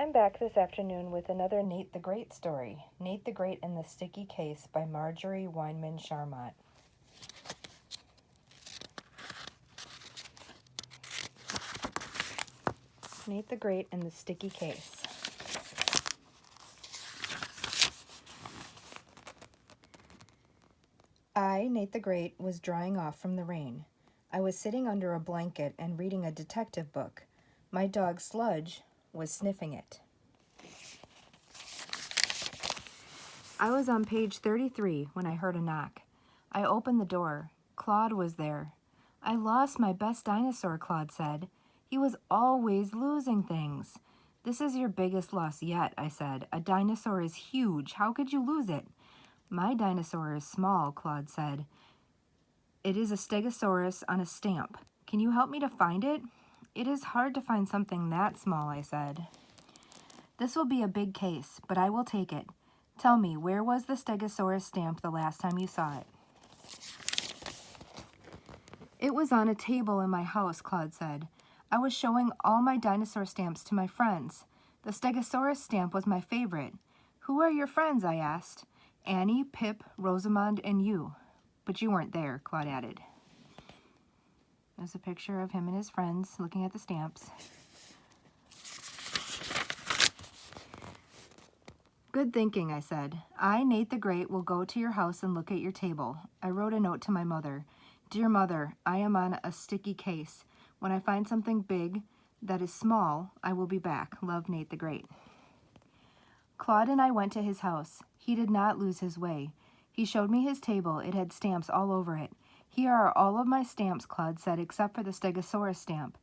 I'm back this afternoon with another Nate the Great story. Nate the Great and the Sticky Case by Marjorie Weinman Charmot. Nate the Great and the Sticky Case. I, Nate the Great, was drying off from the rain. I was sitting under a blanket and reading a detective book. My dog Sludge was sniffing it. I was on page 33 when I heard a knock. I opened the door. Claude was there. I lost my best dinosaur, Claude said. He was always losing things. This is your biggest loss yet, I said. A dinosaur is huge. How could you lose it? My dinosaur is small, Claude said. It is a stegosaurus on a stamp. Can you help me to find it? It is hard to find something that small, I said. This will be a big case, but I will take it. Tell me, where was the stegosaurus stamp the last time you saw it? It was on a table in my house, Claude said. I was showing all my dinosaur stamps to my friends. The stegosaurus stamp was my favorite. Who are your friends, I asked. Annie, Pip, Rosamond, and you. But you weren't there, Claude added. There's a picture of him and his friends looking at the stamps. Good thinking, I said. I, Nate the Great, will go to your house and look at your table. I wrote a note to my mother. Dear Mother, I am on a sticky case. When I find something big that is small, I will be back. Love, Nate the Great. Claude and I went to his house. He did not lose his way. He showed me his table. It had stamps all over it. Here are all of my stamps, Claude said, except for the stegosaurus stamp.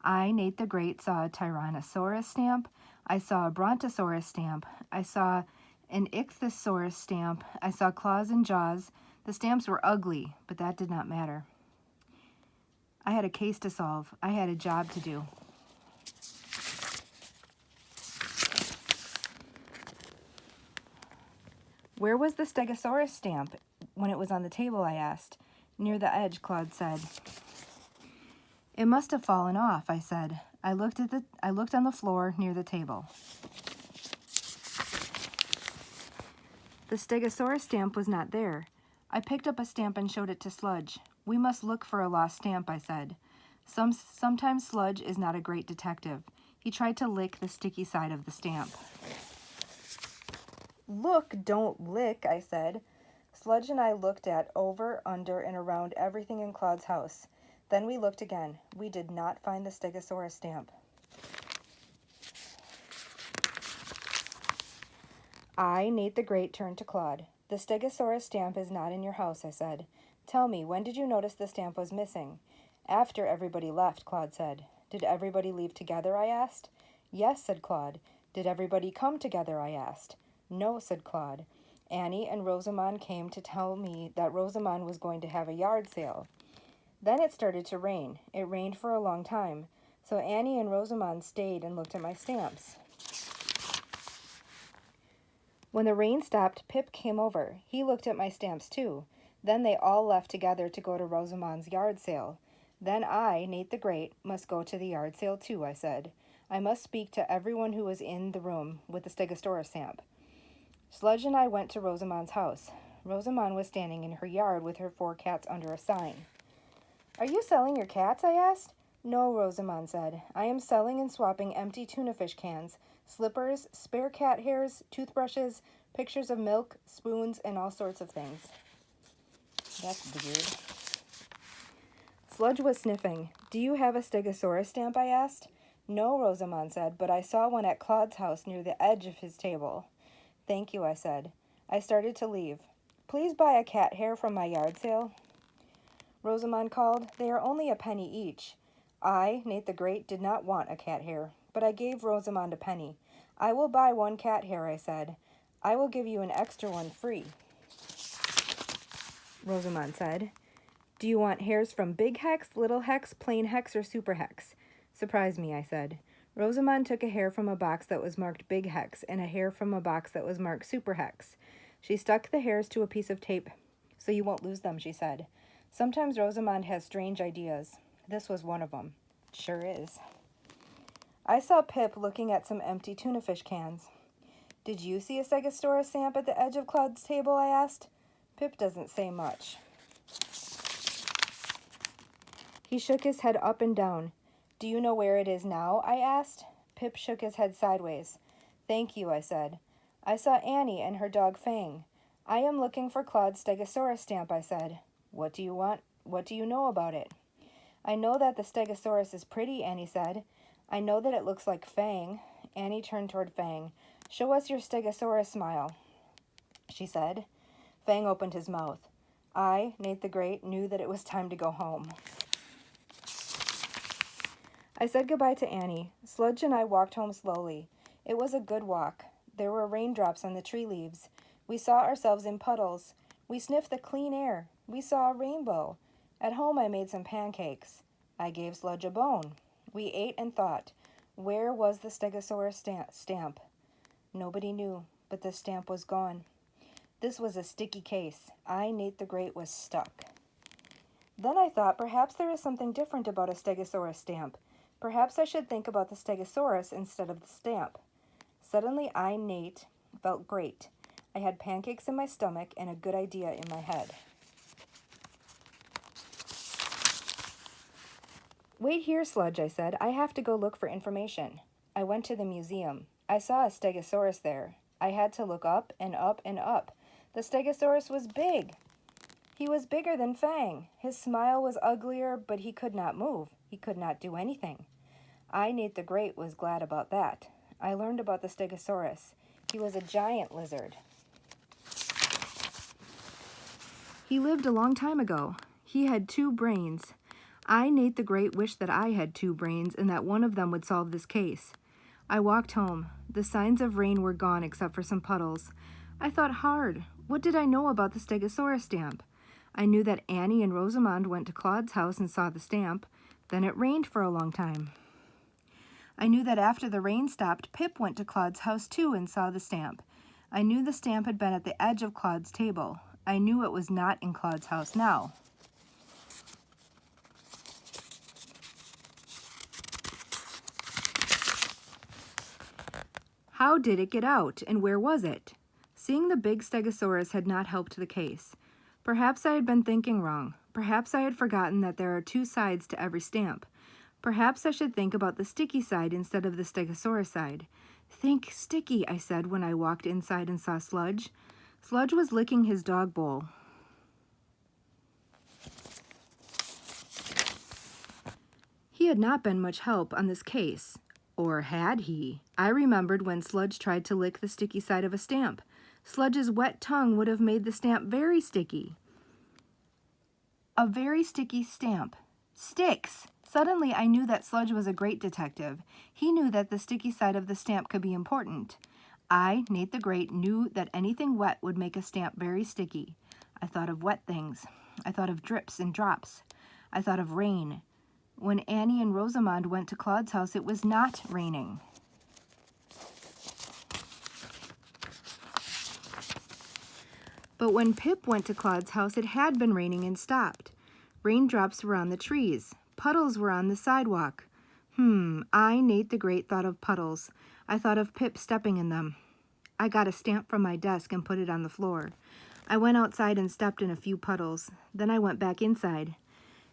I, Nate the Great, saw a tyrannosaurus stamp. I saw a brontosaurus stamp. I saw an ichthyosaurus stamp. I saw claws and jaws. The stamps were ugly, but that did not matter. I had a case to solve. I had a job to do. Where was the stegosaurus stamp when it was on the table, I asked. Near the edge, Claude said. It must have fallen off, I said. I looked on the floor near the table. The stegosaurus stamp was not there. I picked up a stamp and showed it to Sludge. We must look for a lost stamp, I said. Sometimes Sludge is not a great detective. He tried to lick the sticky side of the stamp. Look, don't lick, I said. Sludge and I looked at, over, under, and around everything in Claude's house. Then we looked again. We did not find the stegosaurus stamp. I, Nate the Great, turned to Claude. The stegosaurus stamp is not in your house, I said. Tell me, when did you notice the stamp was missing? After everybody left, Claude said. Did everybody leave together, I asked. Yes, said Claude. Did everybody come together, I asked. No, said Claude. Annie and Rosamond came to tell me that Rosamond was going to have a yard sale. Then it started to rain. It rained for a long time. So Annie and Rosamond stayed and looked at my stamps. When the rain stopped, Pip came over. He looked at my stamps too. Then they all left together to go to Rosamond's yard sale. Then I, Nate the Great, must go to the yard sale too, I said. I must speak to everyone who was in the room with the stegosaurus stamp. Sludge and I went to Rosamond's house. Rosamond was standing in her yard with her 4 cats under a sign. Are you selling your cats? I asked. No, Rosamond said. I am selling and swapping empty tuna fish cans, slippers, spare cat hairs, toothbrushes, pictures of milk, spoons, and all sorts of things. That's weird. Sludge was sniffing. Do you have a stegosaurus stamp? I asked. No, Rosamond said, but I saw one at Claude's house near the edge of his table. Thank you, I said. I started to leave. Please buy a cat hair from my yard sale. Rosamond called. They are only a penny each. I, Nate the Great, did not want a cat hair, but I gave Rosamond a penny. I will buy 1 cat hair, I said. I will give you an extra one free. Rosamond said. Do you want hairs from Big Hex, Little Hex, Plain Hex, or Super Hex? Surprise me, I said. Rosamond took a hair from a box that was marked Big Hex and a hair from a box that was marked Super Hex. She stuck the hairs to a piece of tape so you won't lose them, she said. Sometimes Rosamond has strange ideas. This was one of them. Sure is. I saw Pip looking at some empty tuna fish cans. Did you see a Stegosaurus stamp at the edge of Claude's table? I asked. Pip doesn't say much. He shook his head up and down. Do you know where it is now? I asked. Pip shook his head sideways. Thank you, I said. I saw Annie and her dog Fang. I am looking for Claude's Stegosaurus stamp, I said. What do you want? What do you know about it? I know that the Stegosaurus is pretty, Annie said. I know that it looks like Fang. Annie turned toward Fang. Show us your Stegosaurus smile, she said. Fang opened his mouth. I, Nate the Great, knew that it was time to go home. I said goodbye to Annie. Sludge and I walked home slowly. It was a good walk. There were raindrops on the tree leaves. We saw ourselves in puddles. We sniffed the clean air. We saw a rainbow. At home I made some pancakes. I gave Sludge a bone. We ate and thought. Where was the Stegosaurus stamp? Nobody knew, but the stamp was gone. This was a sticky case. I, Nate the Great, was stuck. Then I thought perhaps there is something different about a Stegosaurus stamp. Perhaps I should think about the Stegosaurus instead of the stamp. Suddenly I, Nate, felt great. I had pancakes in my stomach and a good idea in my head. Wait here, Sludge, I said. I have to go look for information. I went to the museum. I saw a Stegosaurus there. I had to look up and up and up. The Stegosaurus was big. He was bigger than Fang. His smile was uglier, but he could not move. He could not do anything. I, Nate the Great, was glad about that. I learned about the Stegosaurus. He was a giant lizard. He lived a long time ago. He had 2 brains. I, Nate the Great, wished that I had 2 brains and that one of them would solve this case. I walked home. The signs of rain were gone except for some puddles. I thought hard. What did I know about the Stegosaurus stamp? I knew that Annie and Rosamond went to Claude's house and saw the stamp. Then it rained for a long time. I knew that after the rain stopped, Pip went to Claude's house too and saw the stamp. I knew the stamp had been at the edge of Claude's table. I knew it was not in Claude's house now. How did it get out, and where was it? Seeing the big Stegosaurus had not helped the case. Perhaps I had been thinking wrong. Perhaps I had forgotten that there are 2 sides to every stamp. Perhaps I should think about the sticky side instead of the Stegosaurus side. Think sticky, I said when I walked inside and saw Sludge. Sludge was licking his dog bowl. He had not been much help on this case. Or had he? I remembered when Sludge tried to lick the sticky side of a stamp. Sludge's wet tongue would have made the stamp very sticky. A very sticky stamp. Sticks! Suddenly I knew that Sludge was a great detective. He knew that the sticky side of the stamp could be important. I, Nate the Great, knew that anything wet would make a stamp very sticky. I thought of wet things. I thought of drips and drops. I thought of rain. When Annie and Rosamond went to Claude's house, it was not raining. But when Pip went to Claude's house, it had been raining and stopped. Raindrops were on the trees. Puddles were on the sidewalk. I, Nate the Great, thought of puddles. I thought of Pip stepping in them. I got a stamp from my desk and put it on the floor. I went outside and stepped in a few puddles. Then I went back inside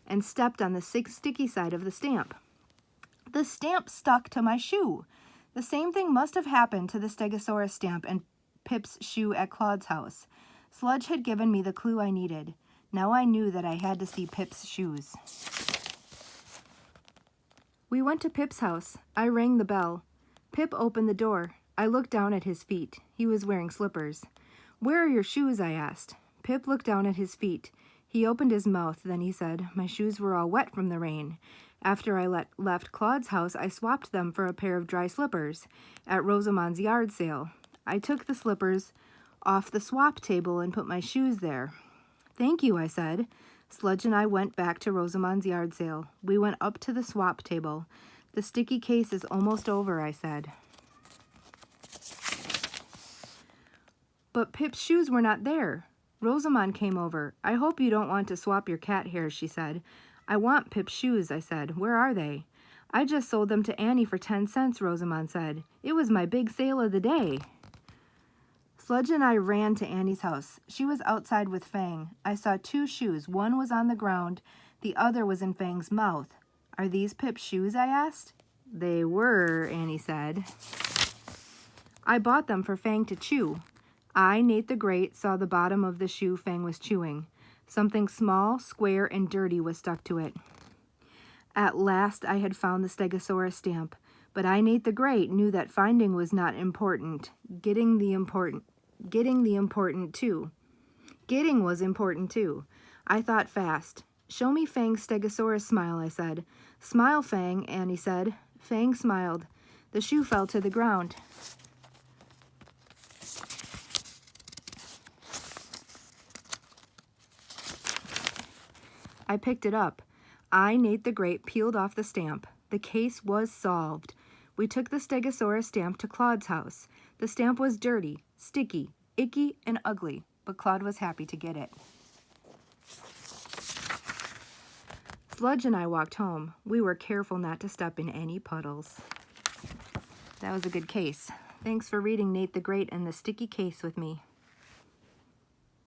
and stepped on the sticky side of the stamp. The stamp stuck to my shoe. The same thing must have happened to the Stegosaurus stamp and Pip's shoe at Claude's house. Sludge had given me the clue I needed. Now I knew that I had to see Pip's shoes. We went to Pip's house. I rang the bell. Pip opened the door. I looked down at his feet. He was wearing slippers. Where are your shoes? I asked. Pip looked down at his feet. He opened his mouth, then he said, my shoes were all wet from the rain. After I left Claude's house, I swapped them for a pair of dry slippers at Rosamond's yard sale. I took the slippers off the swap table and put my shoes there. Thank you, I said. Sludge and I went back to Rosamond's yard sale. We went up to the swap table. The sticky case is almost over, I said. But Pip's shoes were not there. Rosamond came over. I hope you don't want to swap your cat hair, she said. I want Pip's shoes, I said. Where are they? I just sold them to Annie for 10 cents, Rosamond said. It was my big sale of the day. Sludge and I ran to Annie's house. She was outside with Fang. I saw 2 shoes. One was on the ground. The other was in Fang's mouth. Are these Pip's shoes? I asked. They were, Annie said. I bought them for Fang to chew. I, Nate the Great, saw the bottom of the shoe Fang was chewing. Something small, square, and dirty was stuck to it. At last I had found the Stegosaurus stamp, but I, Nate the Great, knew that finding was not important. Getting was important too. I thought fast. Show me Fang's Stegosaurus smile, I said. Smile, Fang, Annie said. Fang smiled. The shoe fell to the ground. I picked it up. I, Nate the Great, peeled off the stamp. The case was solved. We took the Stegosaurus stamp to Claude's house. The stamp was dirty, sticky, icky, and ugly, but Claude was happy to get it. Sludge and I walked home. We were careful not to step in any puddles. That was a good case. Thanks for reading Nate the Great and the Sticky Case with me.